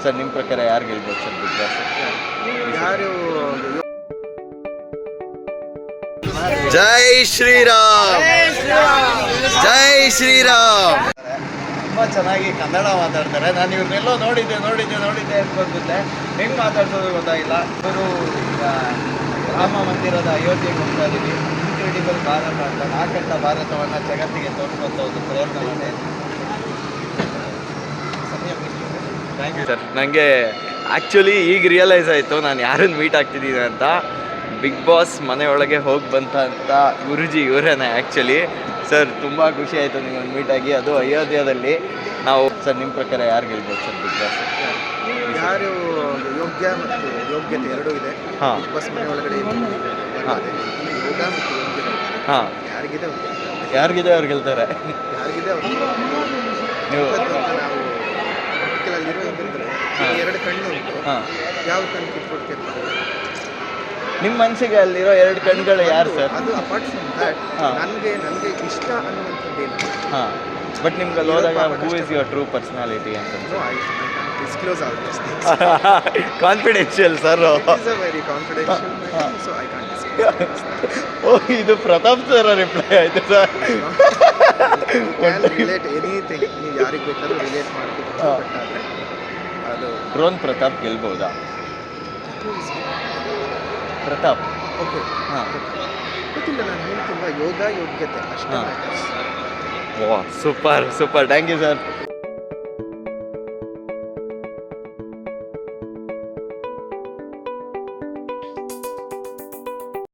Sir ನಿಮ್ಮ ಪ್ರಕಾರ ಯಾರು ಗೆಲ್ಬೋದು ಸರ್ ಬಿಗ್ ಬಾಸ್? ಯಾರು ಜೈ ಶ್ರೀರಾಮ್, ಜೈ ಶ್ರೀರಾಮ್. ತುಂಬ ಚೆನ್ನಾಗಿ ಕನ್ನಡ ಮಾತಾಡ್ತಾರೆ. ನಾನು ಇವ್ರನ್ನೆಲ್ಲೋ ನೋಡಿದ್ದೆ ಅನ್ಕೊಂಡ್ಬಿಟ್ಟೆ. ಹೆಂಗೆ ಮಾತಾಡ್ಸೋದು ಗೊತ್ತಾಗಿಲ್ಲ. ಇವರು ಈಗ ರಾಮ ಮಂದಿರದ ಅಯೋಧ್ಯೆಗೆ ಹೋಗ್ತಾ ಇದ್ದೀವಿ. ಇನ್ಕ್ರೆಡಿಬಲ್ ಭಾರತ ಅಂತ ನಾಲ್ಕಂತ ಭಾರತವನ್ನು ಜಗತ್ತಿಗೆ ತೋರಿಸುವಂಥ ಒಂದು ಪ್ರಯತ್ನ ಮಾಡಿದೆ. Thank you sir. ನನಗೆ ಆ್ಯಕ್ಚುಲಿ ಈಗ ರಿಯಲೈಸ್ ಆಯಿತು ನಾನು ಯಾರನ್ನು ಮೀಟ್ ಆಗ್ತಿದ್ದೀನಿ ಅಂತ. ಬಿಗ್ ಬಾಸ್ ಮನೆಯೊಳಗೆ ಹೋಗಿ ಬಂತ ಗುರುಜಿ ಇವರೇನೆ ಆ್ಯಕ್ಚುಲಿ. ಸರ್ ತುಂಬ ಖುಷಿ ಆಯಿತು ನಿಮ್ಮನ್ನು ಮೀಟಾಗಿ, ಅದು ಅಯೋಧ್ಯದಲ್ಲಿ. ನಾವು ಸರ್ ನಿಮ್ಮ ಪ್ರಕಾರ ಯಾರು ಗೆಲ್ಬೋದು ಸರ್ ಬಿಗ್ ಬಾಸ್? ಯಾರು ಯೋಗ್ಯ ಮತ್ತು ಯೋಗ್ಯತೆ ಎರಡೂ ಇದೆ. ಬಿಗ್ ಬಾಸ್ ಮನೆ ಒಳಗಡೆ ಯೋಗ ಮತ್ತು ಯೋಗ್ಯತೆ ಯಾರಿಗಿದೆ ಅವ್ರು ಗೆಲ್ತಾರೆ. ಯಾರಿಗಿದೆ ಅವರು ನೀವು ನಾವು ಅಲ್ಲಿರೋ ಹೇಗೆಂದರೆ ಎರಡು ಕಣ್ಣು ಉಂಟು. ಯಾವ ಕಣ್ಣು ಕಿತ್ಕೊಡ್ತೀವಿ ನಿಮ್ಮ ಮನಸ್ಸಿಗೆ ಅಲ್ಲಿರೋ ಎರಡು ಕಣ್ಗಳು ಯಾರು ಸರ್? ಅದು ಅಪಾರ್ಟ್ ಫ್ರಮ್ ದಟ್ ನನಗೆ ಇಷ್ಟ ಅನ್ನುವಂಥದ್ದು ಏನು. ಬಟ್ ನಿಮ್ಗೆ ಅಲ್ಲಿ ಹೋದಾಗ who is your true personality ಅಂತ ಡಿಸ್ಕ್ಲೋಸ್ ಆಗುತ್ತೆ. Confidential sir. Very confidential, so I can't disclose. Oh, ಇದು ಪ್ರತಾಪ್ ಸರ್ ರಿಪ್ಲೈ ಆಯಿತು ಸರ್. ರಿಲೇಟ್ ಎನಿಥಿಂಗ್ ನೀವು ಯಾರಿಗೆ ಬೇಕಾದ್ರೂ ರಿಲೇಟ್ ಮಾಡ್ಬೋದು. ಆದರೆ ಅದು ಡ್ರೋನ್ ಪ್ರತಾಪ್ ಗೆಲ್ಬಹುದಾ? ಪ್ರತಾಪ್ ಓಕೆ ಗೊತ್ತಿಲ್ಲ. ನಾನು ಹೇಳ್ತಿಲ್ಲ, ಯೋಗ ಯೋಗ್ಯತೆ ಅಷ್ಟೇ. Oh super, thank you sir.